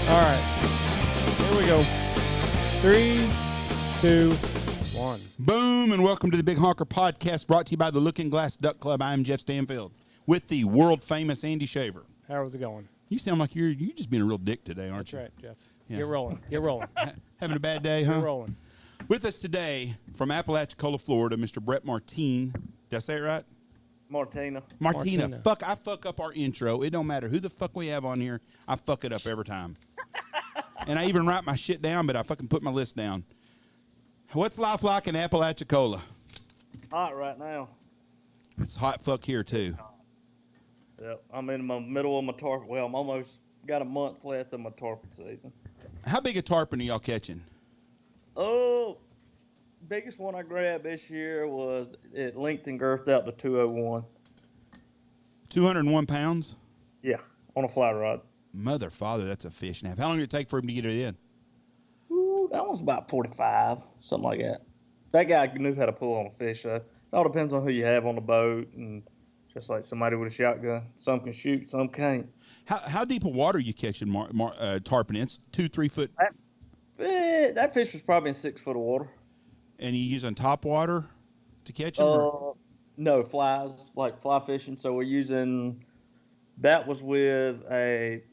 All right, here we go. 3, 2, 1. Boom, and welcome to the Big Honker Podcast, brought to you by the Looking Glass Duck Club. I am Jeff Stanfield with the world-famous Andy Shaver. How's it going? You sound like you're just being a real dick today, aren't you? That's right, Jeff. Yeah. Get rolling. Get rolling. Having a bad day, huh? Get rolling. With us today from Apalachicola, Florida, Mr. Brett Martine. Did I say it right? Martina. Fuck, I fuck up our intro. It don't matter who the fuck we have on here. I fuck it up every time. And I even write my shit down, but I fucking put my list down. What's life like in Apalachicola? Hot right now. It's hot fuck here, too. Yep, I'm in the middle of my tarpon. Well, I'm almost got a month left of my tarpon season. How big a tarpon are y'all catching? Oh, biggest one I grabbed this year was it linked and girthed out to 201. 201 pounds? Yeah, on a fly rod. Mother, father, that's a fish and a half. How long did it take for him to get it in? Ooh, that was about 45, something like that. That guy knew how to pull on a fish, though. It all depends on who you have on the boat, and just like somebody with a shotgun. Some can shoot, some can't. How deep of water are you catching tarpon in? It's 2-3 foot. That fish was probably in 6 foot of water. And you using top water to catch them? No, flies, like fly fishing. So we're using, that was with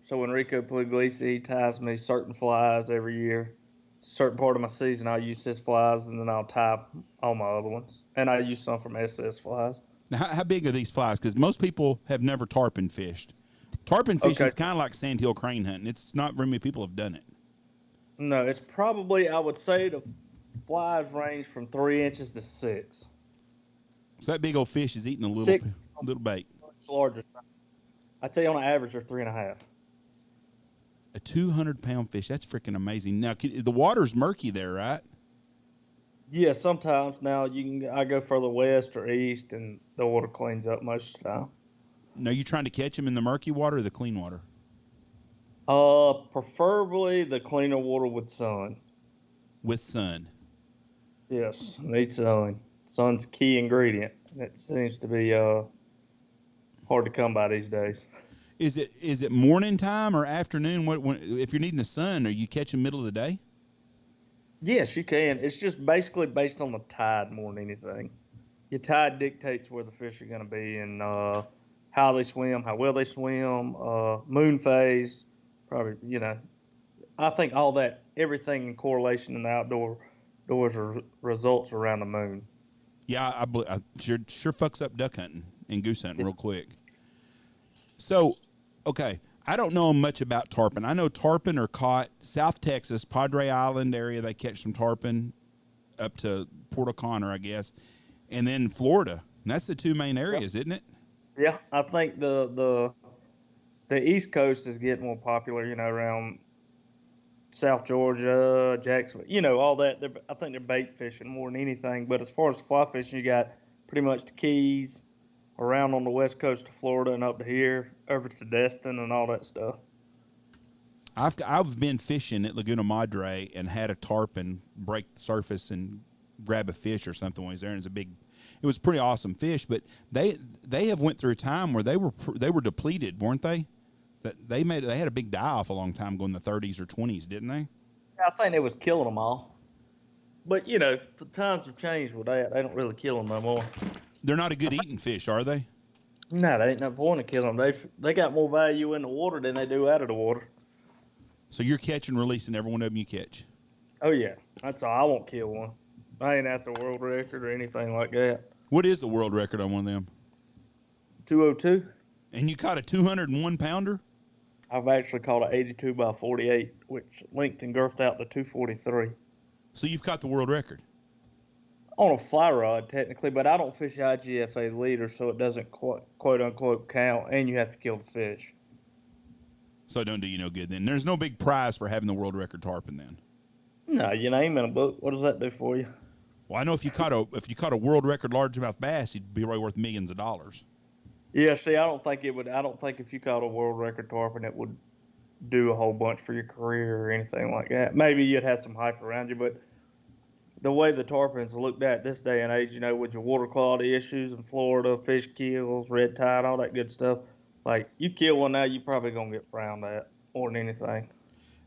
so Enrico Puglisi ties me certain flies every year. Certain part of my season I'll use his flies, and then I'll tie all my other ones. And I use some from SS flies. Now, how big are these flies? Because most people have never tarpon fished. Tarpon fishing is kind of like sandhill crane hunting. It's not very many people have done it. No, it's probably, I would say the flies range from 3 inches to 6. So that big old fish is eating a little bait. It's larger. I'd say on average they're 3.5. A 200-pound fish. That's freaking amazing. Now, the water's murky there, right? Yeah, sometimes. Now I go further west or east, and the water cleans up most of the time. Now, you trying to catch them in the murky water or the clean water? Preferably the cleaner water with sun. With sun. Yes, need sun. Sun's a key ingredient. It seems to be hard to come by these days. Is it morning time or afternoon? If you're needing the sun, are you catching middle of the day? Yes, you can. It's just basically based on the tide more than anything. Your tide dictates where the fish are going to be and how they swim, how well they swim, moon phase. Probably, I think all that, everything in correlation in the outdoors results around the moon. Yeah, I sure fucks up duck hunting and goose hunting real quick. So, okay, I don't know much about tarpon. I know tarpon are caught South Texas, Padre Island area. They catch some tarpon up to Port O'Connor, I guess, and then Florida. And that's the two main areas, isn't it? Yeah, I think the East Coast is getting more popular. Around South Georgia, Jacksonville, all that. I think they're bait fishing more than anything. But as far as fly fishing, you got pretty much the Keys, around on the west coast of Florida and up to here, over to Destin and all that stuff. I've been fishing at Laguna Madre and had a tarpon break the surface and grab a fish or something when he's there. And it was a pretty awesome fish. But they have went through a time where they were depleted, weren't they? They had a big die off a long time ago in the 30s or 20s, didn't they? I think they was killing them all. But the times have changed with that. They don't really kill them no more. They're not a good eating fish, are they? No, there ain't no point in killing them. They got more value in the water than they do out of the water. So you're catching, releasing every one of them you catch? Oh, yeah. That's all. I won't kill one. I ain't at the world record or anything like that. What is the world record on one of them? 202. And you caught a 201-pounder? I've actually caught an 82 by 48, which linked and girthed out to 243. So you've caught the world record? on a fly rod technically, but I don't fish IGFA leader, so it doesn't quote unquote count, and you have to kill the fish. So it don't do you no good then. There's no big prize for having the world record tarpon then. No, your name in a book. What does that do for you? Well, I know if you caught a world record largemouth bass, you'd be right worth millions of dollars. Yeah, see, I don't think it would. I don't think if you caught a world record tarpon, it would do a whole bunch for your career or anything like that. Maybe you'd have some hype around you, but the way the tarpon's looked at this day and age, you know, with your water quality issues in Florida, fish kills, red tide, all that good stuff, like you kill one now, you probably gonna get frowned at more than anything.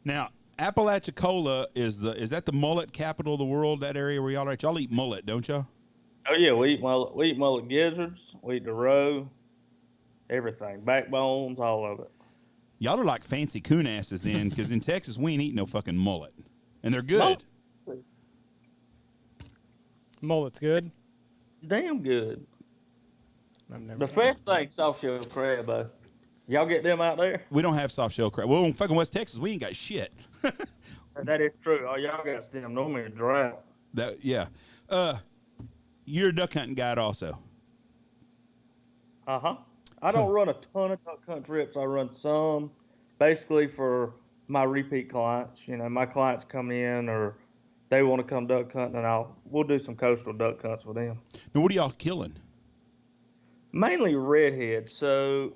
Now, Apalachicola is that the mullet capital of the world? That area where y'all eat mullet, don't y'all? Oh yeah, we eat mullet. We eat mullet gizzards. We eat the roe, everything, backbones, all of it. Y'all are like fancy coon asses then, because in Texas we ain't eating no fucking mullet, and they're good. Mullet's good. Damn good. I've never. The best thing, soft shell crab though. Y'all get them out there? We don't have soft shell crab. Well, in fucking West Texas, we ain't got shit. That is true. Oh, y'all got them normally in drought. Yeah. You're a duck hunting guide also. I don't run a ton of duck hunt trips. I run some, basically for my repeat clients. You know, my clients come in or they want to come duck hunting, and we'll do some coastal duck hunts with them. Now, what are y'all killing? Mainly redhead. So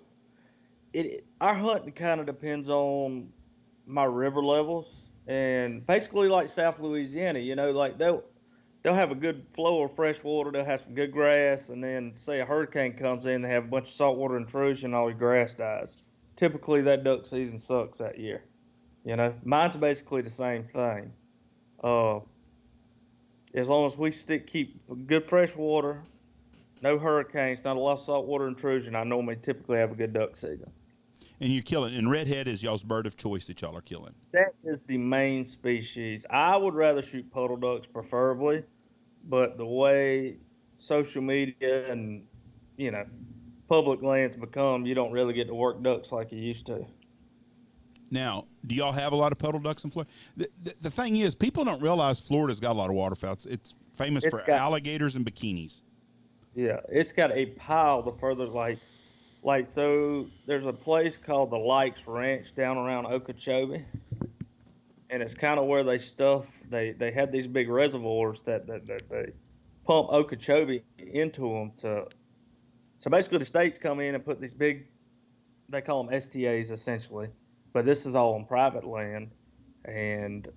our hunting kind of depends on my river levels, and basically like South Louisiana, you know, like they'll have a good flow of fresh water, they'll have some good grass, and then say a hurricane comes in, they have a bunch of saltwater intrusion, all your grass dies. Typically that duck season sucks that year. You know, mine's basically the same thing. As long as we keep good fresh water, no hurricanes, not a lot of saltwater intrusion, I normally typically have a good duck season. And you're killing, and redhead is y'all's bird of choice that y'all are killing. That is the main species. I would rather shoot puddle ducks preferably, but the way social media and, you know, public lands become, you don't really get to work ducks like you used to. Now, do y'all have a lot of puddle ducks in Florida? The thing is, people don't realize Florida's got a lot of waterfowl. It's famous for alligators and bikinis. Yeah, it's got a pile the further, so there's a place called the Likes Ranch down around Okeechobee, and it's kind of where they had these big reservoirs that they pump Okeechobee into them so basically the states come in and put these big, they call them STAs essentially, but this is all on private land, and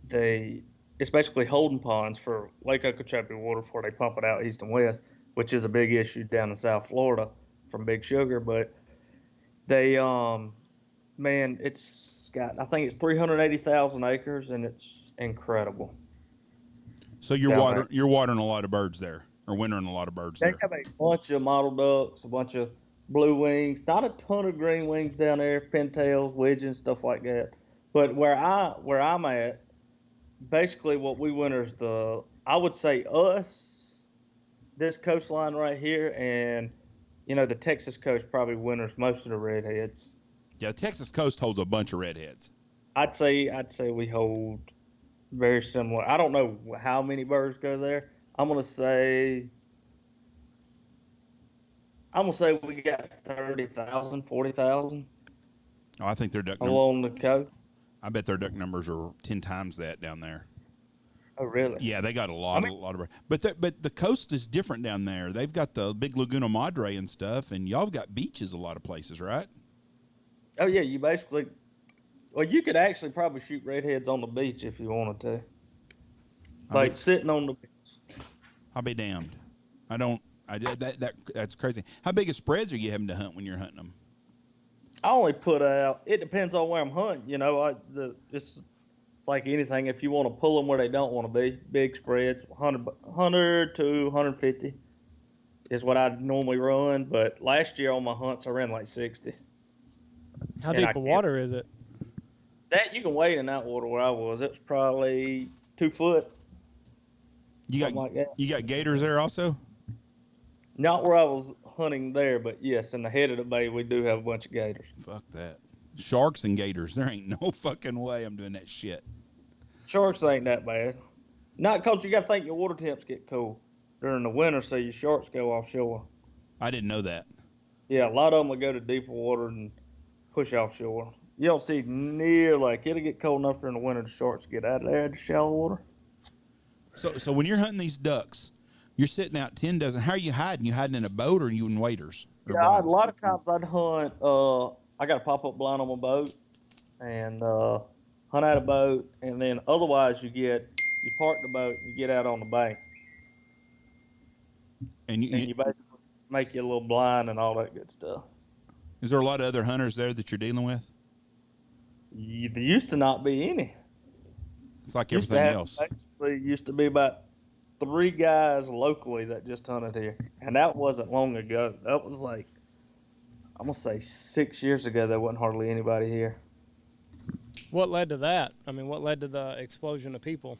it's basically holding ponds for Lake Okeechobee water before they pump it out east and west, which is a big issue down in South Florida from Big Sugar. But they, it's got, I think it's 380,000 acres, and it's incredible. So you're watering a lot of birds there, or wintering a lot of birds there. They have a bunch of mottled ducks, a bunch of blue wings, not a ton of green wings down there, pintails, widgeons, stuff like that. But where I'm at, basically what we winter is I would say this coastline right here, and you know, the Texas coast probably winters most of the redheads. Yeah, the Texas coast holds a bunch of redheads. I'd say we hold very similar. I don't know how many birds go there. I'm gonna say we got 30,000, 40,000. Oh, I think their duck along the coast. I bet their duck numbers are 10 times that down there. Oh, really? Yeah, they got a lot of birds. But the coast is different down there. They've got the big Laguna Madre and stuff, and y'all have got beaches a lot of places, right? Oh yeah, you you could actually probably shoot redheads on the beach if you wanted to. Sitting on the beach. I'll be damned. That's crazy. How big of spreads are you having to hunt when you're hunting them? I only put out. It depends on where I'm hunting. You know, it's like anything. If you want to pull them where they don't want to be, big spreads, 100 to 150 is what I normally run. But last year on my hunts, I ran like 60. How deep of water is it? That you can wade in that water where I was. It was probably 2 foot. You got gators there also? Not where I was hunting there, but yes, in the head of the bay, we do have a bunch of gators. Fuck that. Sharks and gators. There ain't no fucking way I'm doing that shit. Sharks ain't that bad. Not because you got to think your water temps get cool during the winter, so your sharks go offshore. I didn't know that. Yeah, a lot of them will go to deeper water and push offshore. You don't see near like it'll get cold enough during the winter. The sharks get out of there to shallow water. So when you're hunting these ducks, you're sitting out 10 dozen. How are you hiding? You hiding in a boat or you in waders? Yeah, a lot of times I'd hunt. I got a pop-up blind on my boat, and hunt out a boat, and then otherwise you park the boat, you get out on the bank, and you basically make you a little blind and all that good stuff. Is there a lot of other hunters there that you're dealing with? There used to not be any. It's like everything else. Basically, used to be about 3 guys locally that just hunted here, and that wasn't long ago. That was like, I'm gonna say 6 years ago. There wasn't hardly anybody here. What led to that? I mean, what led to the explosion of people?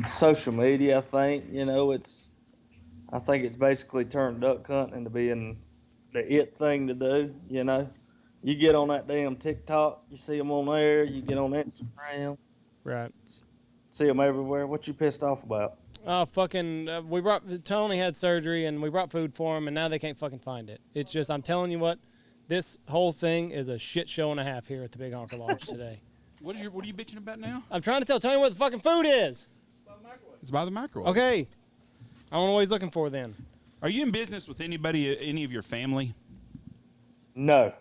Social media, I think. I think it's basically turned duck hunting into being the it thing to do. You get on that damn TikTok, you see them on there. You get on Instagram, right? See them everywhere. What you pissed off about? Tony had surgery and we brought food for him, and now they can't fucking find it. It's just, I'm telling you what, this whole thing is a shit show and a half here at the Big Honker Lodge today. What are you bitching about now? I'm trying to tell Tony where the fucking food is. It's by the microwave. Okay. I don't know what he's looking for then. Are you in business with anybody, any of your family? No.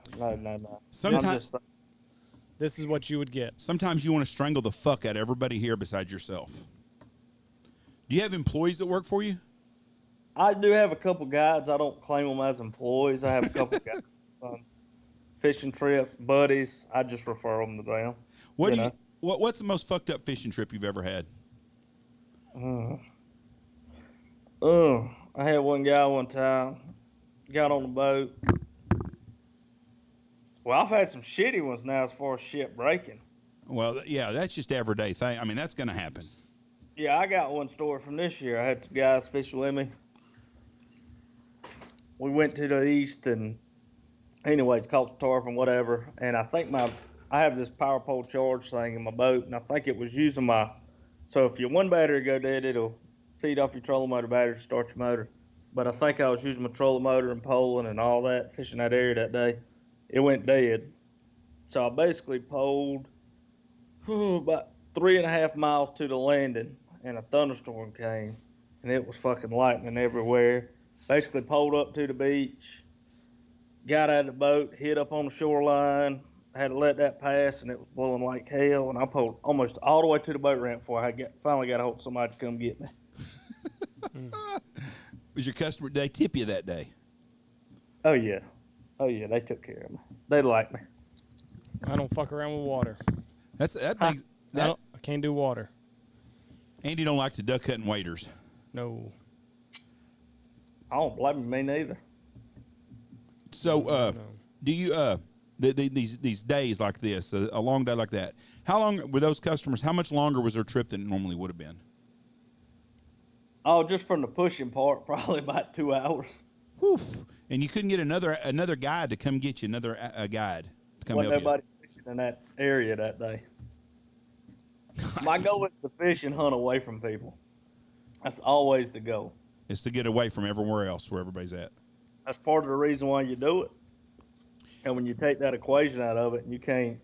Sometimes this is what you would get. Sometimes you want to strangle the fuck out of everybody here besides yourself. Do you have employees that work for you? I do have a couple guides. I don't claim them as employees. I have a couple guys on fishing trips, buddies. I just refer them to them. What's the most fucked up fishing trip you've ever had? I had one guy one time, got on the boat. Well, I've had some shitty ones now as far as ship breaking. Well, yeah, that's just everyday thing. I mean, that's going to happen. Yeah, I got one story from this year. I had some guys fishing with me. We went to the east and anyways, caught some tarpon, whatever. And I think I have this power pole charge thing in my boat, and I think it was using so if your one battery go dead, it'll feed off your trolling motor battery to start your motor. But I think I was using my trolling motor and poling and all that, fishing that area that day. It went dead. So I basically poled about 3.5 miles to the landing, and a thunderstorm came, and it was fucking lightning everywhere. Basically poled up to the beach, got out of the boat, hit up on the shoreline, had to let that pass, and it was blowing like hell, and I poled almost all the way to the boat ramp before I finally got a hold of somebody to come get me. Was your customer, did they tip you that day? Oh, yeah, they took care of me. They like me. I don't fuck around with water. I can't do water. Andy don't like to duck hunt and waders. No. I don't blame me neither. So, No. do you these days like this, a long day like that? How long were those customers? How much longer was their trip than it normally would have been? Oh, just from the pushing part, probably about 2 hours. Whew. And you couldn't get another guide to come get you, another guide to come help you. Nobody fishing in that area that day. My goal is to fish and hunt away from people. That's always the goal. It's to get away from everywhere else where everybody's at. That's part of the reason why you do it. And when you take that equation out of it, you can't.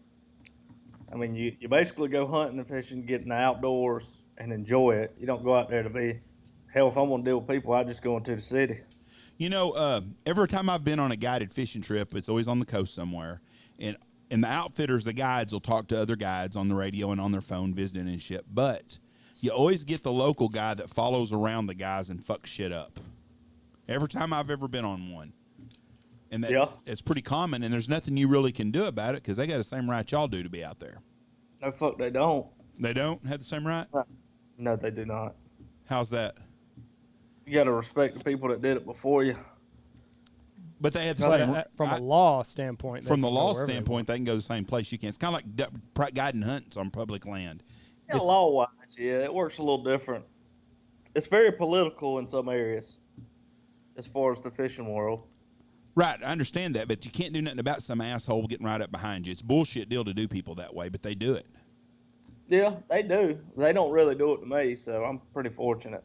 I mean, you basically go hunting and fishing, get in the outdoors, and enjoy it. You don't go out there to be. Hell, if I'm going to deal with people, I just go into the city. Every time I've been on a guided fishing trip, it's always on the coast somewhere. And the outfitters, the guides, will talk to other guides on the radio and on their phone visiting and shit. But you always get the local guy that follows around the guys and fucks shit up. Every time I've ever been on one. And it's pretty common, and there's nothing you really can do about it because they got the same right y'all do to be out there. No, fuck, they don't. They don't have the same right? No, they do not. How's that? You got to respect the people that did it before you. But they have the same. From a law standpoint. From the law standpoint, they can go to the same place you can. It's kind of like guiding hunts on public land. Yeah, law-wise, yeah, it works a little different. It's very political in some areas as far as the fishing world. Right, I understand that, but you can't do nothing about some asshole getting right up behind you. It's a bullshit deal to do people that way, but they do it. Yeah, they do. They don't really do it to me, so I'm pretty fortunate.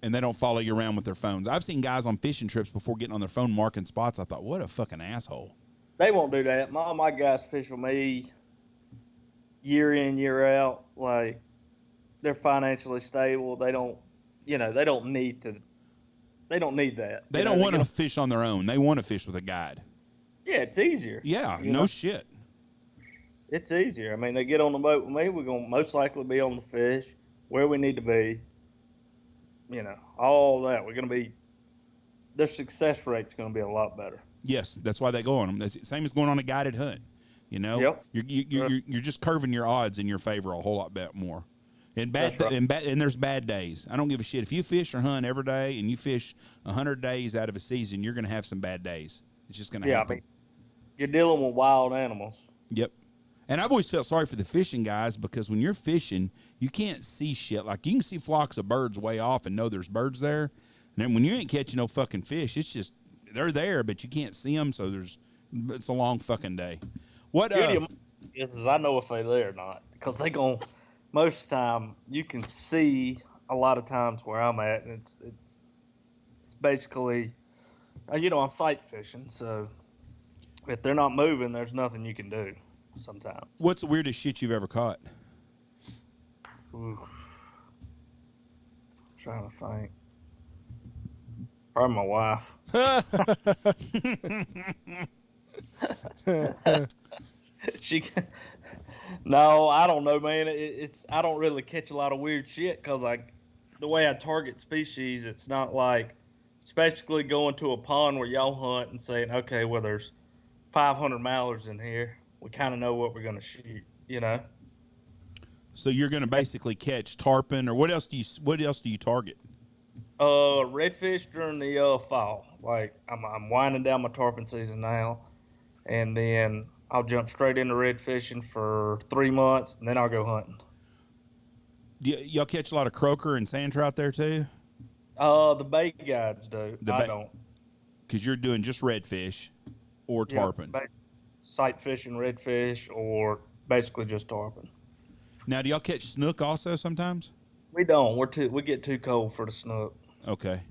And they don't follow you around with their phones. I've seen guys on fishing trips before getting on their phone marking spots. I thought, what a fucking asshole. They won't do that. My guys fish with me year in, year out. Like, they're financially stable. They don't, they don't need to. They don't need that. They don't want to fish on their own. They want to fish with a guide. Yeah, it's easier. Yeah, no shit. It's easier. I mean, they get on the boat with me. We're going to most likely be on the fish where we need to be. All that. We're going to be, their success rate's going to be a lot better. Yes, that's why they go on them. That's the same as going on a guided hunt. Yep. You're just curving your odds in your favor a whole lot more. And there's bad days. I don't give a shit if you fish or hunt every day and you fish 100 days out of a season. You're going to have some bad days. It's just going to happen. I mean, you're dealing with wild animals. Yep. And I've always felt sorry for the fishing guys because when you're fishing, you can't see shit. Like, you can see flocks of birds way off and know there's birds there. And then when you ain't catching no fucking fish, it's just, they're there, but you can't see them, so it's a long fucking day. What is I know if they're there or not, because most of the time, you can see a lot of times where I'm at, and it's basically, I'm sight fishing, so if they're not moving, there's nothing you can do sometimes. What's the weirdest shit you've ever caught? Oof. I'm trying to think. Probably my wife. No, I don't know, man. I don't really catch a lot of weird shit because the way I target species, it's not like, especially going to a pond where y'all hunt and saying, okay, well, there's 500 mallards in here. We kind of know what we're going to shoot, So you're going to basically catch tarpon, or what else do you target? Redfish during the fall. Like, I'm winding down my tarpon season now, and then I'll jump straight into red fishing for 3 months, and then I'll go hunting. Y'all catch a lot of croaker and sand trout there too? The bait guides do. I don't. Because you're doing just redfish or tarpon. Yeah, sight fishing redfish or basically just tarpon. Now, do y'all catch snook also sometimes? We don't. We get too cold for the snook. Okay.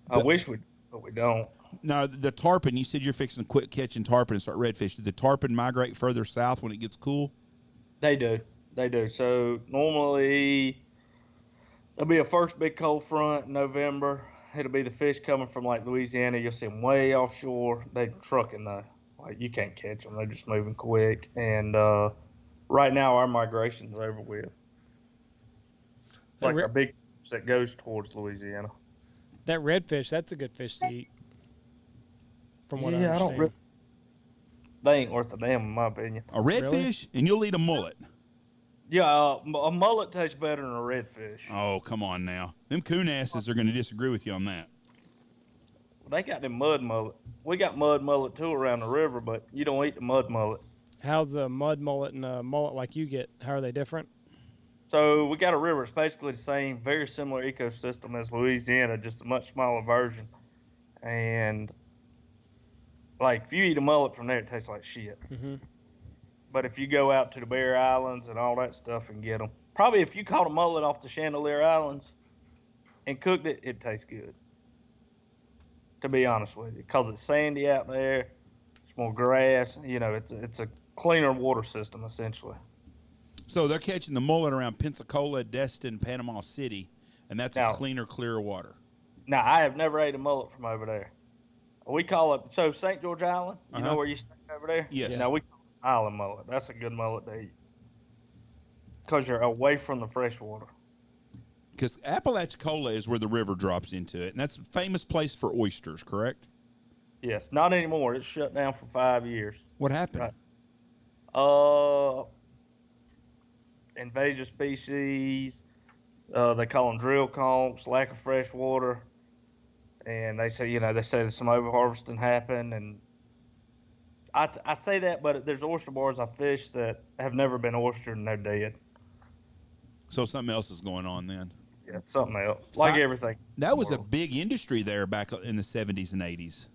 I wish we, but we don't. Now, the tarpon, you said you're fixing to quit catching tarpon and start redfish. Did the tarpon migrate further south when it gets cool? They do. So normally there'll be a first big cold front in November. It'll be the fish coming from like Louisiana. You'll see them way offshore. They're trucking though. Like, you can't catch them. They're just moving quick. And right now our migration's over with. Like our big that goes towards Louisiana. That redfish, that's a good fish to eat. From what I understand. They ain't worth a damn in my opinion. A redfish? And you'll eat a mullet? Yeah, a mullet tastes better than a redfish. Oh, come on now. Them coon asses are going to disagree with you on that. Well, they got them mud mullet. We got mud mullet too around the river, but you don't eat the mud mullet. How's a mud mullet and a mullet like you get? How are they different? So we got a river. It's basically the same, very similar ecosystem as Louisiana, just a much smaller version. And like, if you eat a mullet from there, it tastes like shit. Mm-hmm. But if you go out to the Bear Islands and all that stuff and get them, probably if you caught a mullet off the Chandelier Islands and cooked it, it tastes good. To be honest with you, because it's sandy out there, it's more grass. It's a cleaner water system essentially. So they're catching the mullet around Pensacola, Destin, Panama City, and that's a cleaner, clearer water. Now, I have never ate a mullet from over there. We call it, so St. George Island, you know where you stay over there? Yes. We call it island mullet. That's a good mullet to eat because you're away from the fresh water. Because Apalachicola is where the river drops into it, and that's a famous place for oysters, correct? Yes, not anymore. It's shut down for 5 years. What happened? Right. Invasive species. They call them drill conchs, lack of fresh water. And they say, there's some overharvesting happened. And I say that, but there's oyster bars I fish that have never been oystered and they're dead. So something else is going on then. Yeah, something else. Like everything. That was a big industry there back in the 70s and 80s.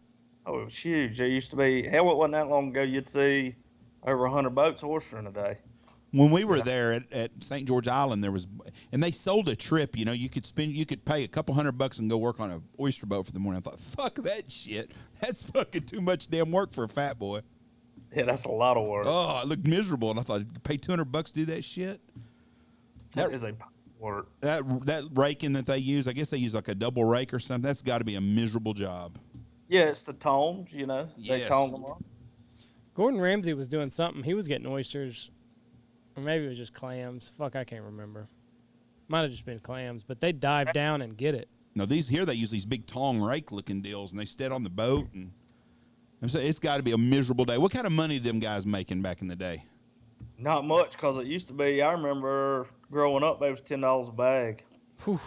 Oh, it was huge. There used to be, hell, it wasn't that long ago, you'd see over 100 boats oystering a day. When we were there at St. George Island, and they sold a trip. You know, you could pay a couple $100 and go work on an oyster boat for the morning. I thought, fuck that shit. That's fucking too much damn work for a fat boy. Yeah, that's a lot of work. Oh, I looked miserable, and I thought, pay $200 to do that shit. That is a work. That raking that they use, I guess they use like a double rake or something. That's got to be a miserable job. Yeah, it's the tongs. You know, they Yes. tong them up. Gordon Ramsay was doing something. He was getting oysters, or maybe it was just clams. Fuck, I can't remember. Might have just been clams, but they dive down and get it. No, they use these big Tong Rake looking deals, and they stayed on the boat, and so it's got to be a miserable day. What kind of money did them guys making back in the day? Not much, because it used to be. I remember growing up, they was $10 a bag. Whew.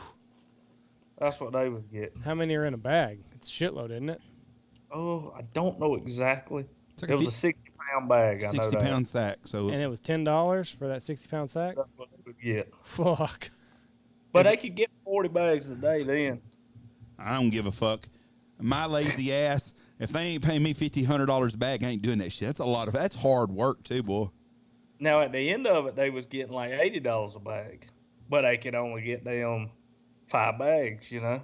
That's what they was getting. How many are in a bag? It's a shitload, isn't it? Oh, I don't know exactly. Like it was a 60-pound bag. 60-pound sack. So And it was $10 for that 60-pound sack? That's what they would get. Fuck. But they could get 40 bags a day then. I don't give a fuck. My lazy ass, if they ain't paying me $1,500 a bag, I ain't doing that shit. That's hard work too, boy. Now, at the end of it, they was getting like $80 a bag. But they could only get them 5 bags, you know.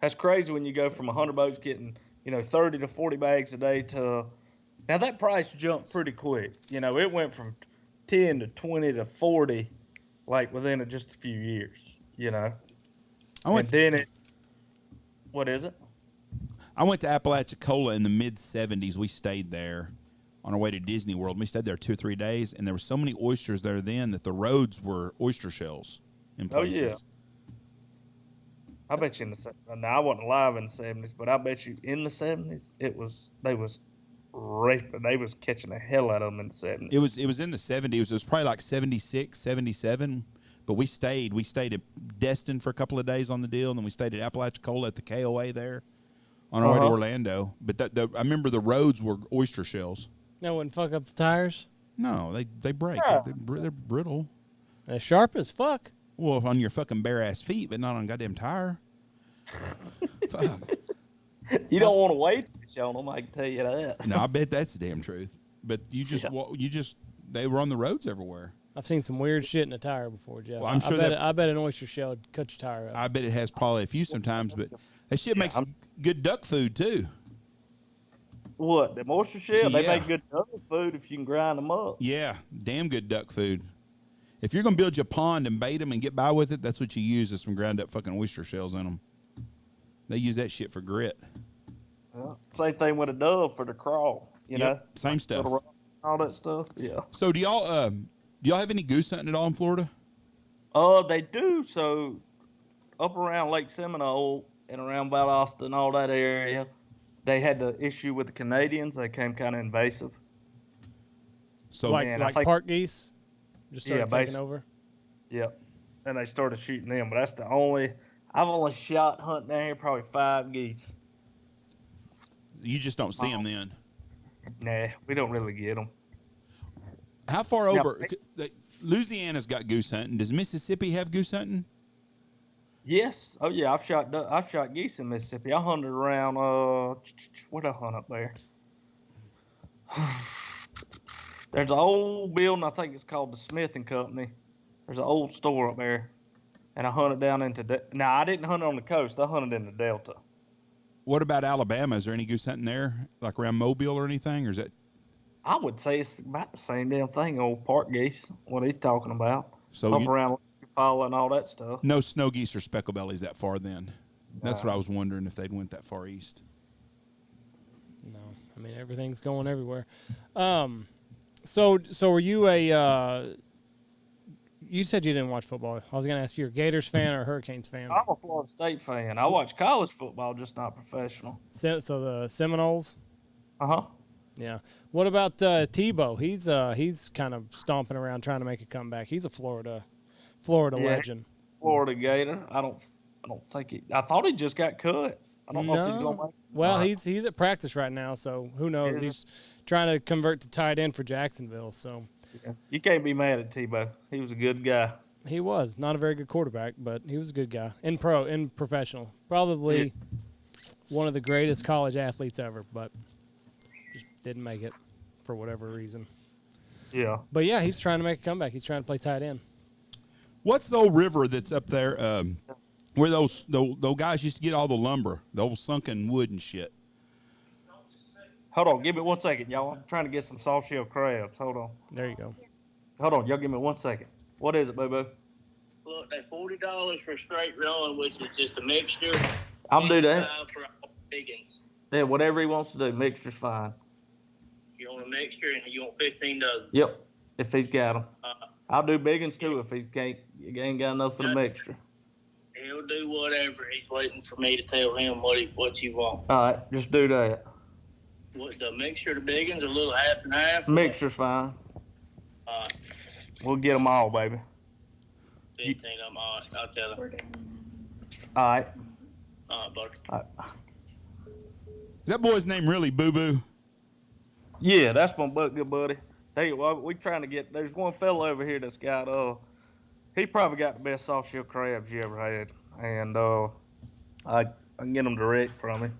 That's crazy when you go from 100 boats getting, 30 to 40 bags a day to... Now, that price jumped pretty quick. You know, it went from 10 to 20 to 40, like, within just a few years, you know. What is it? I went to Apalachicola in the mid-'70s. We stayed there on our way to Disney World. We stayed there 2 or 3 days, and there were so many oysters there then that the roads were oyster shells in places. Oh, yeah. I bet you in the 70s. Now, I wasn't alive in the 70s, but I bet you in the 70s, they was raping. They was catching the hell out of them in the 70s. It was in the 70s. It was probably like 76, 77. But we stayed at Destin for a couple of days on the deal, and then we stayed at Apalachicola at the KOA there on our way to Orlando. But I remember the roads were oyster shells. That wouldn't fuck up the tires? No, they break. Yeah. They're brittle. They're sharp as fuck. Well, on your fucking bare ass feet, but not on a goddamn tire. Fuck. You don't want to wait on them, I can tell you that. No, I bet that's the damn truth. But they were on the roads everywhere. I've seen some weird shit in a tire before, Jeff. Well, I'm sure I bet an oyster shell would cut your tire up. I bet it has probably a few sometimes, but that shit makes good duck food too. What, the oyster shell? They Yeah. make good duck food if you can grind them up. Yeah, damn good duck food. If you're going to build your pond and bait them and get by with it, that's what you use is some ground up fucking oyster shells in them. They use that shit for grit. Yeah. Same thing with a dove for the crawl, you know? Same stuff. All that stuff, yeah. So do y'all have any goose hunting at all in Florida? They do. So up around Lake Seminole and around Valdosta and all that area, they had the issue with the Canadians. They came kind of invasive. So like Park Geese? Just started taking basically. over? Yep. And they started shooting them, but I've only shot hunting down here probably 5 geese. you just don't see them then. Nah, we don't really get them. How far over? Louisiana's got goose hunting. Does Mississippi have goose hunting? Yes. Oh yeah, I've shot geese in Mississippi. I hunted around where'd I hunt up there? There's an old building, I think it's called the Smith and Company. There's an old store up there. And I hunted down into now I didn't hunt on the coast, I hunted in the Delta. What about Alabama? Is there any goose hunting there? Like around Mobile or anything? Or is that I would say it's about the same damn thing, old Park Geese, what he's talking about. so Up around Fall and all that stuff. no snow geese or speckle bellies that far then? That's what I was wondering if they'd went that far east. No, I mean everything's going everywhere. So were you a? You said you didn't watch football. I was gonna ask you, a Gators fan or a Hurricanes fan? I'm a Florida State fan. I watch college football, just not professional. So the Seminoles. Uh-huh. Yeah. What about Tebow? He's kind of stomping around trying to make a comeback. He's a Florida legend. Florida Gator. I don't think I thought he just got cut. I don't know if he's going to make it. Well, he's at practice right now, so who knows? Yeah. He's trying to convert to tight end for Jacksonville, so Yeah. You can't be mad at Tebow. He was a good guy. he was not a very good quarterback, but he was a good guy in professional. Probably one of the greatest college athletes ever, but just didn't make it for whatever reason. Yeah. But yeah, he's trying to make a comeback. He's trying to play tight end. What's the old river that's up there where those guys used to get all the lumber, the old sunken wood and shit? Hold on, give me 1 second, y'all. I'm trying to get some soft shell crabs. Hold on. There you go. Hold on, y'all give me 1 second. What is it, Bobo? Look, they $40 for straight run, which is just a mixture. I'll do that. For biggins. Yeah, whatever he wants to do. Mixture's fine. You want a mixture and you want 15 dozen. Yep, if he's got them. Uh, I'll do big ones too if he ain't got enough for the mixture. He'll do whatever. He's waiting for me to tell him what you want. All right, just do that. What, the mixture, the biggins, a little half and half? Mixture's fine. We'll get them all, baby. 15 of them. All right, I'll tell him. All right. Buddy. All right. Is that boy's name really Boo Boo? Yeah, that's my good buddy. Hey, well, we trying to get. There's one fella over here that's got. He probably got the best soft shell crabs you ever had, and I can get them direct from him.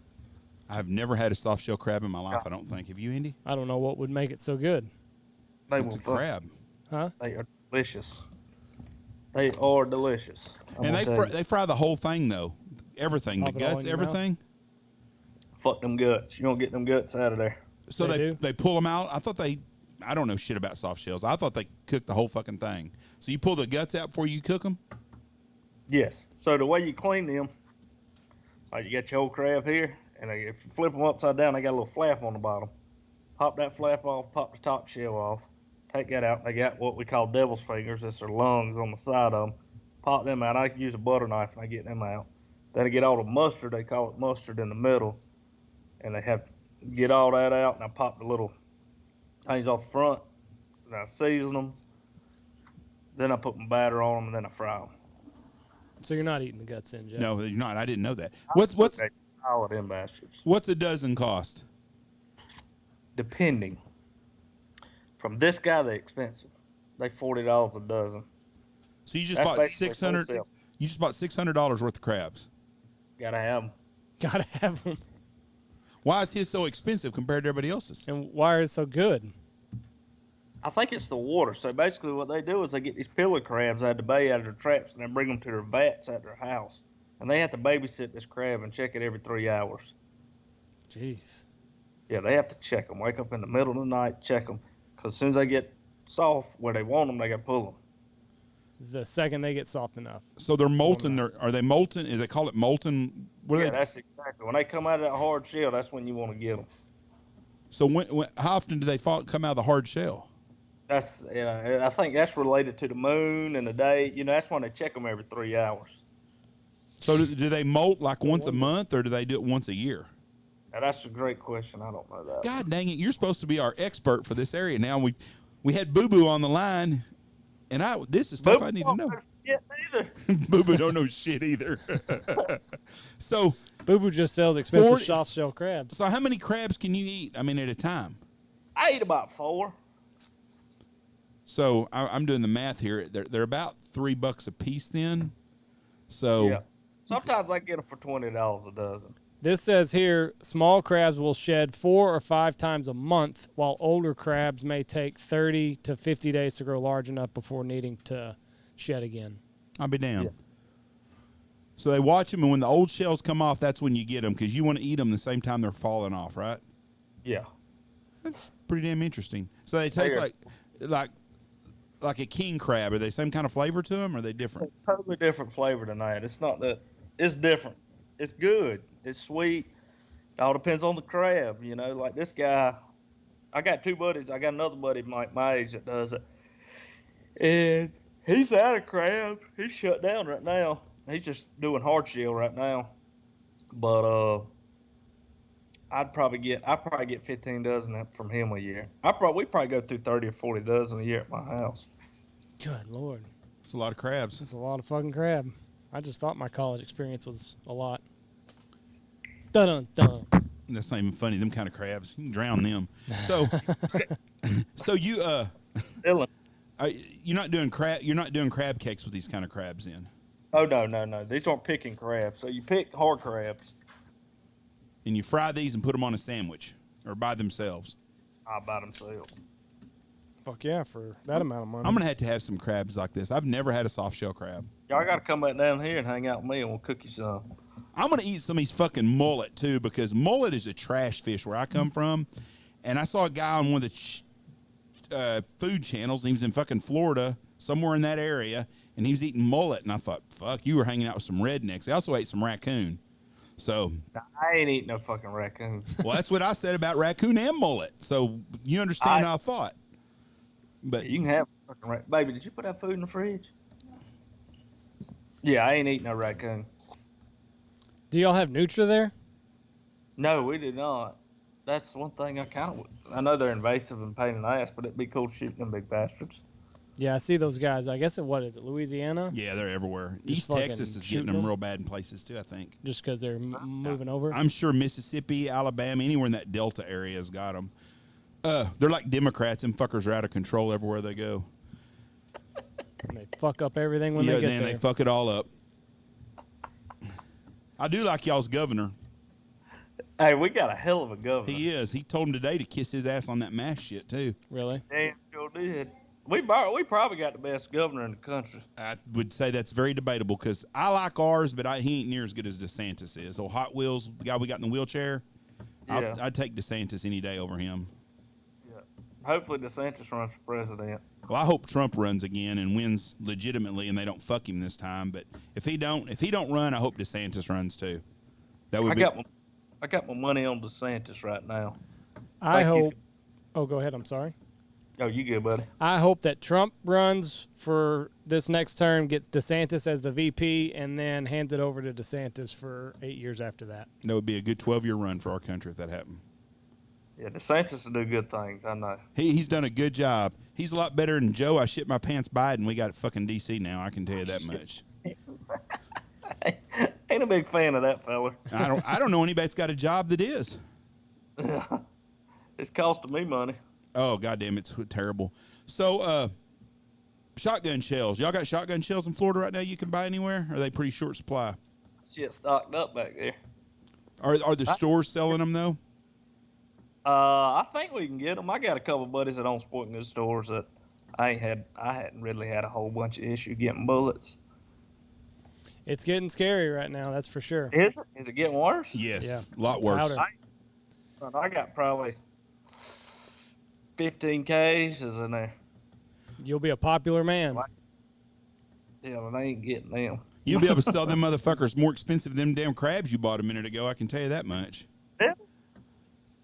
I've never had a soft shell crab in my life. I don't think. Have you, Andy? I don't know what would make it so good. It's a crab. Huh? They are delicious. They are delicious. And they fry the whole thing though. Everything, Pop the it all guts, in your mouth? everything. Fuck them guts. You don't get them guts out of there. So they pull them out. I don't know shit about soft shells. I thought they cooked the whole fucking thing. So you pull the guts out before you cook them? Yes. So the way you clean them, you got your old crab here, and if you flip them upside down, they got a little flap on the bottom. Pop that flap off, pop the top shell off, take that out. They got what we call devil's fingers. That's their lungs on the side of them. Pop them out. I can use a butter knife and I get them out. Then I get all the mustard. They call it mustard in the middle. And they have to get all that out, and I pop the little things off the front, and I season them. Then I put my batter on them, and then I fry them. So you're not eating the guts in, Jeff? No, you're not. I didn't know that. All of them bastards. What's a dozen cost? Depending. From this guy, they're expensive. They $40 a dozen. So you just That's bought basically $600. wholesale. You just bought $600 worth of crabs. Gotta have them. Gotta have them. Why is his so expensive compared to everybody else's? And why are it so good? I think it's the water. So basically, what they do is they get these pillar crabs out of the bay, out of their traps, and they bring them to their vats at their house. And they have to babysit this crab and check it every 3 hours. Jeez. Yeah, they have to check them. Wake up in the middle of the night, check them. Because as soon as they get soft where they want them, they got to pull them. The second they get soft enough. So they're molten. Are they molten? Is they call it molten? That's exactly. When they come out of that hard shell, that's when you want to get them. So how often do they come out of the hard shell? That's I think that's related to the moon and the day. That's when they check them every 3 hours. So do they molt like once a month, or do they do it once a year? Now, that's a great question. I don't know that. God dang it! You're supposed to be our expert for this area. Now we had Boo Boo on the line, and this is stuff I need to know. Boo Boo don't know shit either. So Boo Boo just sells expensive soft shell crabs. So how many crabs can you eat? I mean, at a time? I eat about 4. So I'm doing the math here. They're about $3 a piece then. So yeah. Sometimes I get them for $20 a dozen. This says here, small crabs will shed 4 or 5 times a month, while older crabs may take 30 to 50 days to grow large enough before needing to shed again. I'll be damned. Yeah. So they watch them, and when the old shells come off, that's when you get them, because you want to eat them the same time they're falling off, right? Yeah. That's pretty damn interesting. So they taste like a king crab. Are they same kind of flavor to them, or are they different? It's totally different flavor than that. It's not that. It's different. It's good. It's sweet. It all depends on the crab, Like this guy, I got 2 buddies. I got another buddy my age that does it, and he's out of crab. He's shut down right now. He's just doing hard shell right now. But I'd probably get 15 dozen from him a year. We probably go through 30 or 40 dozen a year at my house. Good Lord. It's a lot of crabs. That's a lot of fucking crab. I just thought my college experience was a lot. Dun-dun-dun. That's not even funny. Them kind of crabs, you can drown them. So you Dylan. you're not doing crab cakes with these kind of crabs then. Oh no. These aren't picking crabs. So you pick hard crabs. And you fry these and put them on a sandwich or by themselves. By themselves. Fuck yeah, for that amount of money. I'm gonna have to have some crabs like this. I've never had a soft shell crab. Y'all got to come back down here and hang out with me, and we'll cook you some. I'm gonna eat some of these fucking mullet too, because mullet is a trash fish where I come from. And I saw a guy on one of the food channels. And he was in fucking Florida, somewhere in that area, and he was eating mullet. And I thought, fuck, you were hanging out with some rednecks. They also ate some raccoon. So I ain't eating no fucking raccoon. well, that's what I said about raccoon and mullet. So you understand how I thought. But You can have fucking raccoon. Baby, did you put that food in the fridge? Yeah, I ain't eating no raccoon. Do y'all have Nutra there? No, we did not. That's one thing I kind of would. I know they're invasive and pain in the ass, but it'd be cool shooting them big bastards. Yeah, I see those guys. I guess what is it, Louisiana? yeah, they're everywhere. Just East fucking Texas is shooting getting them them? real bad in places too, I think. Just because they're moving over? I'm sure Mississippi, Alabama, anywhere in that Delta area has got them. They're like Democrats, and fuckers are out of control everywhere they go. And they fuck up everything when they get man, there. they fuck it all up. I do like y'all's governor. Hey, we got a hell of a governor. He is. He told him today to kiss his ass on that mask shit too. Really? Damn sure did. We probably got the best governor in the country. I would say that's very debatable because I like ours, but he ain't near as good as DeSantis is. Oh, Hot Wheels, the guy we got in the wheelchair. Yeah. I'd take DeSantis any day over him. Yeah. Hopefully DeSantis runs for president. Well, I hope Trump runs again and wins legitimately, and they don't fuck him this time. But if he don't run, I hope DeSantis runs too. That would I got my money on DeSantis right now. I hope. Oh, go ahead. I'm sorry. Oh, you good, buddy? I hope that Trump runs for this next term, gets DeSantis as the VP, and then hands it over to DeSantis for 8 years after that. That would be a good 12-year run for our country if that happened. Yeah, DeSantis will do good things. I know. He's done a good job. He's a lot better than Joe. I shit my pants Biden. We got it fucking D.C. now. I can tell you that much. Ain't a big fan of that fella. I don't know anybody that's got a job that is. It's costing me money. Oh, goddamn, it's terrible. So, shotgun shells. Y'all got shotgun shells in Florida right now you can buy anywhere? Or are they pretty short supply? Shit stocked up back there. Are the stores selling them, though? I think we can get them. I got a couple buddies that own sporting goods stores that I hadn't really had a whole bunch of issue getting bullets. It's getting scary right now, that's for sure. Is it getting worse? Yes, Yeah. a lot worse. Powder. I got probably 15 cases in there. You'll be a popular man. Yeah, but I ain't getting them. You'll be able to sell them motherfuckers more expensive than them damn crabs you bought a minute ago. I can tell you that much. Yeah.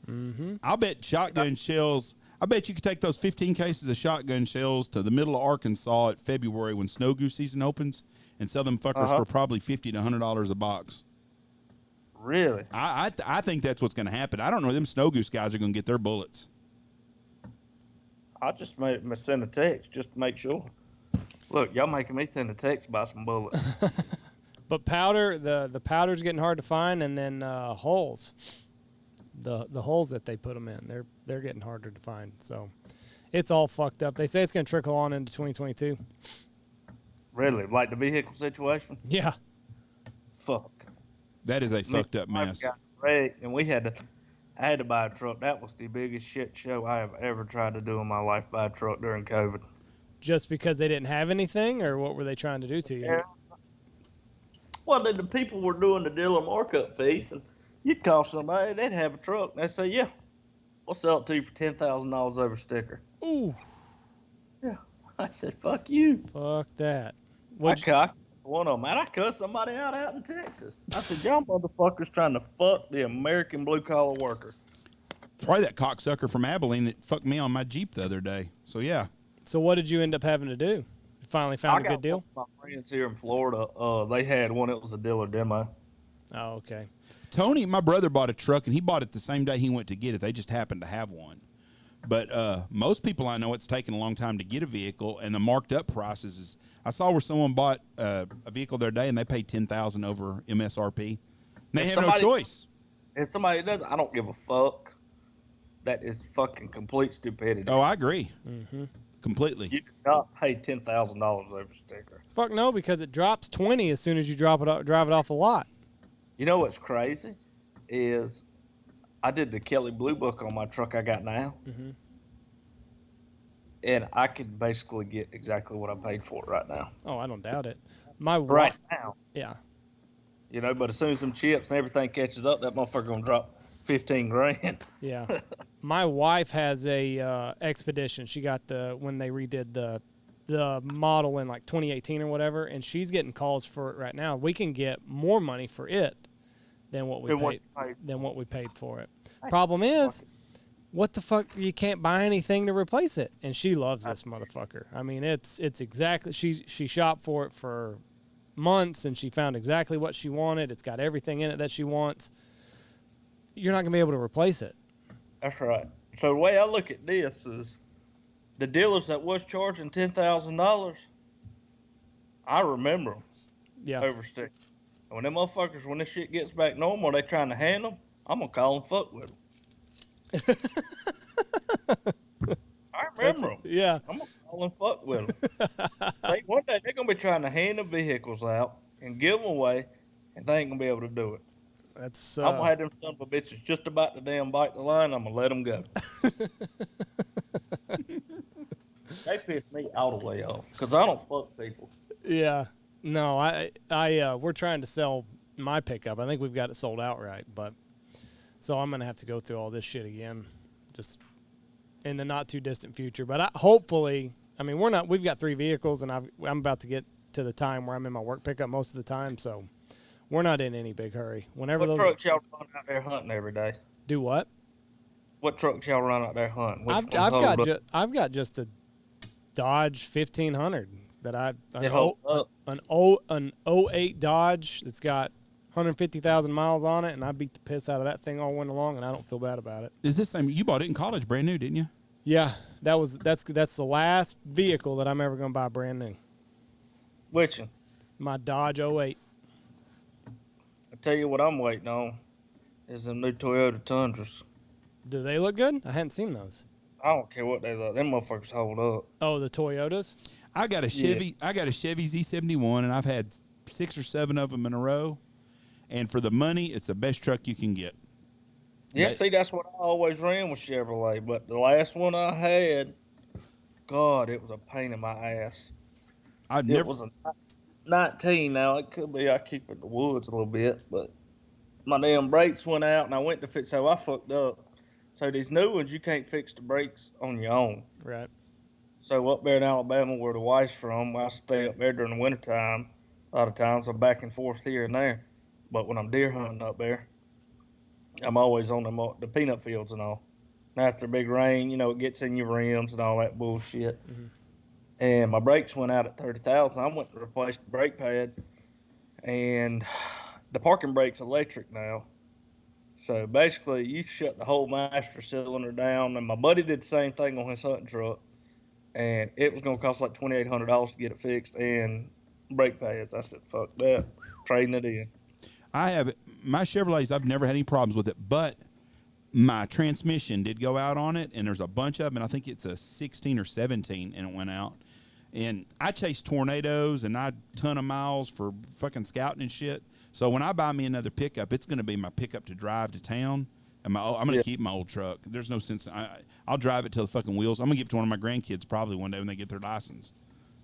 Mm-hmm. I'll bet shotgun shells. I bet you could take those 15 cases of shotgun shells to the middle of Arkansas at February when snow goose season opens and sell them fuckers for probably $50 to $100 a box. Really? I think that's what's going to happen. I don't know. Them snow goose guys are going to get their bullets. I just send a text just to make sure. Look, y'all making me send a text about some bullets. But powder, the powder's getting hard to find, and then holes. The holes that they put them in, they're getting harder to find. So it's all fucked up. They say it's going to trickle on into 2022. Really? Like the vehicle situation? Yeah. Fuck. That is a fucked up mess. Got wrecked, and I had to buy a truck. That was the biggest shit show I have ever tried to do in my life, buy a truck during COVID. Just because they didn't have anything, or what were they trying to do to you? Yeah. Well, the people were doing the dealer markup fees, and you'd call somebody, they'd have a truck, and they'd say, yeah, we'll sell it to you for $10,000 over sticker. Ooh. Yeah. I said, fuck you. Fuck that. I cocked one of them, and I cussed somebody out in Texas. I said, y'all motherfuckers trying to fuck the American blue-collar worker. Probably that cocksucker from Abilene that fucked me on my Jeep the other day. So, yeah. So what did you end up having to do? You finally found a good deal? My friends here in Florida, they had one. It was a dealer demo. Oh, okay. Tony, my brother, bought a truck, and he bought it the same day he went to get it. They just happened to have one. But most people I know, it's taken a long time to get a vehicle, and the marked up prices is. I saw where someone bought a vehicle the other day, and they paid $10,000 over MSRP. They have no choice. If somebody does, I don't give a fuck. That is fucking complete stupidity. Oh, I agree. Mm-hmm. Completely. You do not pay $10,000 over sticker. Fuck no, because it drops 20 as soon as you drive it off the lot. You know what's crazy is I did the Kelly Blue Book on my truck I got now. Mm-hmm. and I could basically get exactly what I paid for it right now. Oh, I don't doubt it. My Right wife, now, yeah, you know. But as soon as some chips and everything catches up, that motherfucker gonna drop 15 grand. yeah. My wife has a expedition. She got when they redid the model in like 2018 or whatever, and she's getting calls for it right now. We can get more money for it than what we paid for it. Problem is, what the fuck? You can't buy anything to replace it, and she loves this motherfucker. I mean, it's exactly she shopped for it for months, and she found exactly what she wanted. It's got everything in it that she wants. You're not gonna be able to replace it. That's right. So the way I look at this is, the dealers that was charging $10,000, I remember them. Yeah. Overstay. And when them motherfuckers, when this shit gets back normal, they trying to hand them, I'm gonna call them fuck with them. I remember them. Yeah. I'm gonna call them fuck with them. One day they're gonna be trying to hand the vehicles out and give them away, and they ain't gonna be able to do it. That's I'm gonna have them son of a bitches just about to damn bite the line. I'm gonna let them go. They piss me all the way off because I don't fuck people. Yeah. No, we're trying to sell my pickup. I think we've got it sold outright, but so I'm gonna have to go through all this shit again, just in the not too distant future. But hopefully, I mean, we've got 3 vehicles, and I'm about to get to the time where I'm in my work pickup most of the time, so we're not in any big hurry. Whenever What trucks y'all run out there hunting every day? Do what? What trucks y'all run out there hunting? I've got just a Dodge 1500 that an 08 Dodge that's got 150,000 miles on it, and I beat the piss out of that thing all winter long, and I don't feel bad about it. Is this you bought it in college, brand new, didn't you? Yeah, that's the last vehicle that I'm ever gonna buy brand new. Which one? My Dodge 08. I tell you what I'm waiting on is the new Toyota Tundras. Do they look good? I hadn't seen those. I don't care what they look. Them motherfuckers hold up. Oh, the Toyotas? I got a Chevy. Yeah. I got a Chevy Z71, and I've had 6 or 7 of them in a row. And for the money, it's the best truck you can get. Yeah, see, that's what I always ran with Chevrolet. But the last one I had, God, it was a pain in my ass. It was a 19 now. It could be I keep it in the woods a little bit, but my damn brakes went out, and I went to fix. So I fucked up. So these new ones, you can't fix the brakes on your own. Right. So up there in Alabama, where the wife's from, I stay up there during the wintertime. A lot of times I'm back and forth here and there. But when I'm deer hunting up there, I'm always on the peanut fields and all. And after a big rain, it gets in your rims and all that bullshit. Mm-hmm. And my brakes went out at 30,000. I went to replace the brake pads, and the parking brake's electric now. So basically, you shut the whole master cylinder down. And my buddy did the same thing on his hunting truck, and it was going to cost like $2,800 to get it fixed and brake pads. I said, fuck that, trading it in. I have my Chevrolets. I've never had any problems with it, but my transmission did go out on it, and there's a bunch of them. And I think it's a 16 or 17, and it went out. And I chase tornadoes, and I ton of miles for fucking scouting and shit. So when I buy me another pickup, it's going to be my pickup to drive to town. And I'm going to keep my old truck. There's no sense. I'll drive it till the fucking wheels. I'm going to give it to one of my grandkids probably one day when they get their license.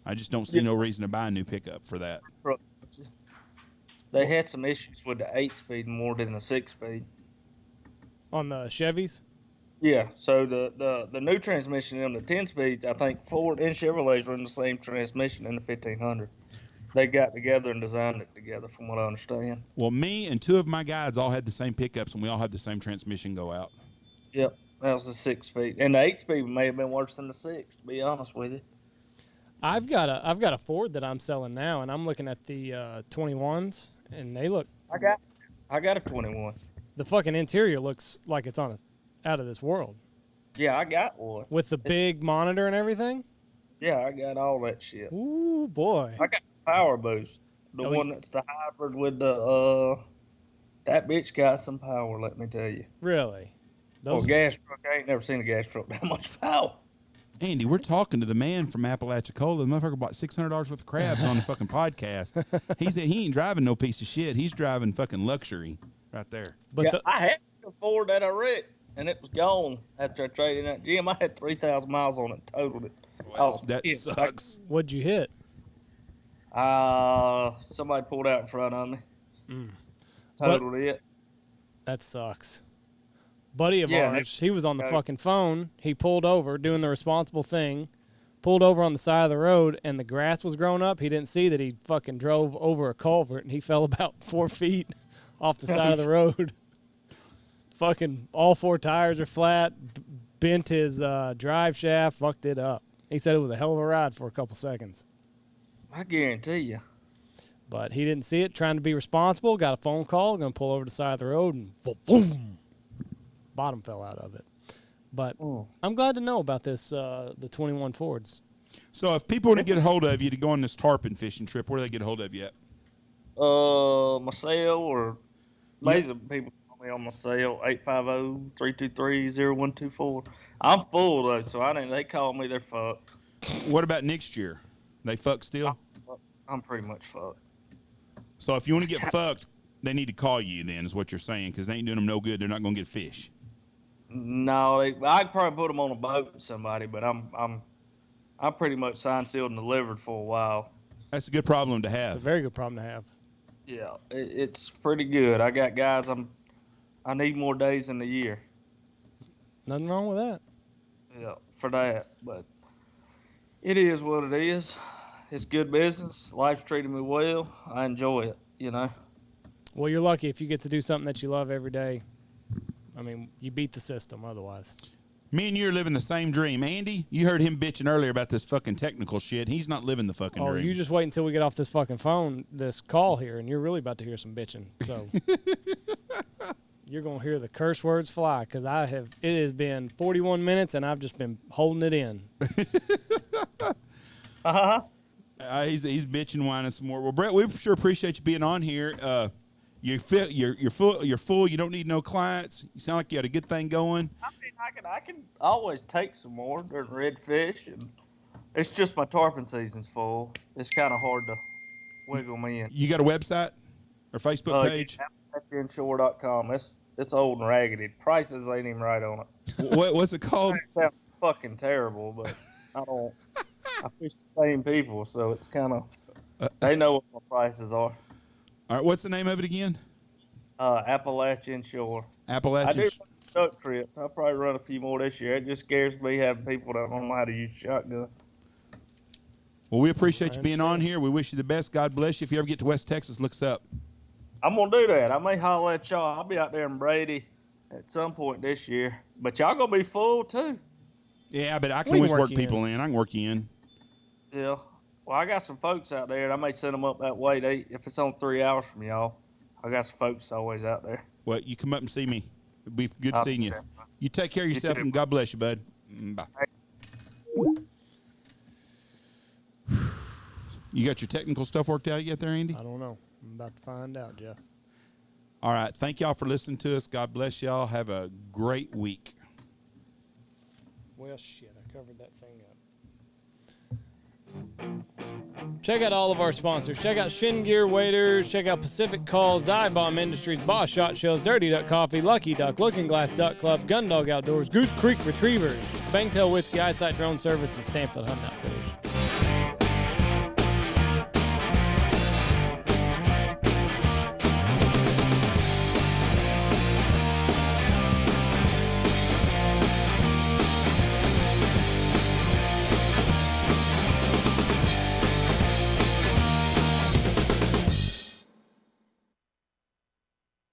I just don't see no reason to buy a new pickup for that. They had some issues with the 8-speed more than the 6-speed. On the Chevys? Yeah, so the new transmission in the 10 speeds, I think Ford and Chevrolet's run the same transmission in the 1500. They got together and designed it together, from what I understand. Well, me and 2 of my guides all had the same pickups, and we all had the same transmission go out. Yep, that was the 6-speed, and the 8-speed may have been worse than the 6, to be honest with you. I've got a Ford that I'm selling now, and I'm looking at the 21s, and they look. I got a 21. The fucking interior looks like it's out of this world. Yeah, I got one. With the big monitor and everything? Yeah, I got all that shit. Ooh, boy. I got the Power Boost. The one that's the hybrid with the, that bitch got some power, let me tell you. Really? Gas truck, I ain't never seen a gas truck that much power. Andy, we're talking to the man from Apalachicola. The motherfucker bought $600 worth of crabs on the fucking podcast. He ain't driving no piece of shit. He's driving fucking luxury right there. But I had a Ford that I wrecked, and it was gone after I traded that Jim. I had 3,000 miles on it, totaled it. Oh, That yeah. sucks. What'd you hit? Somebody pulled out in front of me. But- Totaled it. That sucks. Buddy of Yeah, ours, he was on the okay. fucking phone. He pulled over, doing the responsible thing, pulled over on the side of the road, and the grass was growing up. He didn't see that he fucking drove over a culvert, and he fell about 4 feet off the side of the road. Fucking all 4 tires are flat, bent his drive shaft, fucked it up. He said it was a hell of a ride for a couple seconds. I guarantee you. But he didn't see it, trying to be responsible, got a phone call, going to pull over to the side of the road, and boom, bottom fell out of it. But I'm glad to know about this, the 21 Fords. So if people want to get a hold of you to go on this tarpon fishing trip, where do they get a hold of you at? My cell or amazing people call me on my cell, 850-323-0124. I'm full though, so they call me, they're fucked. What about next year? They fuck still? I'm pretty much fucked. So if you want to get fucked, they need to call you then, is what you're saying, because they ain't doing them no good. They're not going to get fish. No, I'd probably put them on a boat with somebody, but I'm pretty much signed, sealed, and delivered for a while. That's a good problem to have. It's a very good problem to have. Yeah, it's pretty good. I got guys. I need more days in the year. Nothing wrong with that. Yeah, for that. But it is what it is. It's good business. Life's treating me well. I enjoy it. You know. Well, you're lucky if you get to do something that you love every day. I mean, you beat the system otherwise. Me and you are living the same dream. Andy, you heard him bitching earlier about this fucking technical shit. He's not living the fucking dream. You just wait until we get off this fucking phone, this call here, and you're really about to hear some bitching. So you're going to hear the curse words fly, because it has been 41 minutes, and I've just been holding it in. He's bitching, whining some more. Well, Brett, we sure appreciate you being on here. You're full. You don't need no clients. You sound like you got a good thing going. I mean, I can always take some more during redfish, and it's just my tarpon season's full. It's kind of hard to wiggle me in. You got a website or Facebook page? Apalachicola.com. It's old and raggedy. Prices ain't even right on it. What's it called? It sounds fucking terrible, but I fish the same people, so it's kind of they know what my prices are. All right, what's the name of it again? Appalachian Shore. Appalachian. I do run duck trips. I'll probably run a few more this year. It just scares me having people that don't know how to use shotgun. Well, we appreciate you being on here. We wish you the best. God bless you. If you ever get to West Texas, look us up. I'm going to do that. I may holler at y'all. I'll be out there in Brady at some point this year. But y'all going to be full, too. Yeah, but I can We always can work work people in. I can work you in. Yeah. Well, I got some folks out there, and I may send them up that way. If it's on 3 hours from y'all, I got some folks always out there. Well, you come up and see me. It'll be good I'll seeing be you. there. You take care of yourself, too. and God bless you, bud. Bye. You got your technical stuff worked out yet there, Andy? I don't know. I'm about to find out, Jeff. All right. Thank y'all for listening to us. God bless y'all. Have a great week. Well, shit, I covered that thing up. Check out all of our sponsors. Check out Shin Gear Waders. Check out Pacific Calls, Dive Bomb Industries, Boss Shot Shells, Dirty Duck Coffee, Lucky Duck, Looking Glass Duck Club, Gundog Outdoors, Goose Creek Retrievers, Bangtail Whiskey, Eyesight Drone Service, and Stanfield Hunting Outfitters.